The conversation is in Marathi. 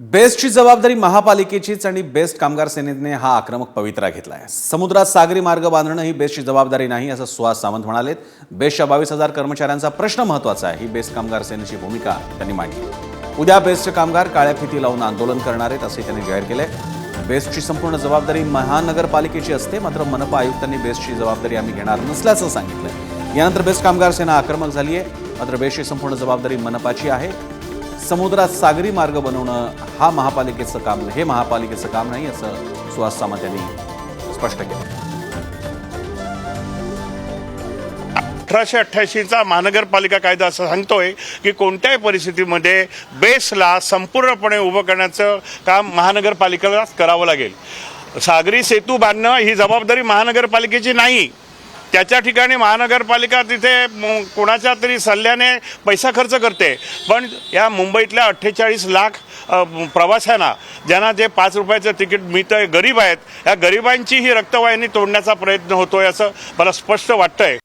बेस्टची जबाबदारी महापालिकेचीच आणि बेस्ट कामगार सेनेने हा आक्रमक पवित्रा घेतला आहे। समुद्रात सागरी मार्ग बांधणं ही बेस्टची जबाबदारी नाही असं सुहास सावंत म्हणालेत। बेस्टच्या 22,000 कर्मचाऱ्यांचा प्रश्न महत्त्वाचा आहे, ही बेस्ट कामगार सेनेची भूमिका त्यांनी मांडली। उद्या बेस्टचे कामगार काळ्या फिती लावून आंदोलन करणार आहेत असे त्यांनी जाहीर केले। बेस्टची संपूर्ण जबाबदारी महानगरपालिकेची असते, मात्र मनपा आयुक्तांनी बेस्टची जबाबदारी आम्ही घेणार नसल्याचं सांगितलं। यानंतर बेस्ट कामगार सेना आक्रमक झाली आहे, मात्र बेस्टची संपूर्ण जबाबदारी मनपाची आहे। समुद्रात सागरी मार्ग बनवणं हा महापालिकेचं काम नाही असं सुहास सावंत यांनी स्पष्ट केलं। 1888चा महानगरपालिका कायदा असं सांगतोय की कोणत्याही परिस्थितीमध्ये बेस्टला संपूर्णपणे उभं करण्याचं काम महानगरपालिकेला करावं लागेल। सागरी सेतू बांधणं ही जबाबदारी महानगरपालिकेची नाही। त्याच्या ठिकाणी महानगरपालिका तिथे कोणाच्या तरी सल्ल्याने पैसा खर्च करते, पण या मुंबईतल्या 48 लाख प्रवाशांना ज्यांना जे 5 रुपयाचं तिकीट मिळतं, गरीब आहेत, या गरिबांची ही रक्तवाहिनी तोडण्याचा प्रयत्न होतोय असं मला स्पष्ट वाटतंय।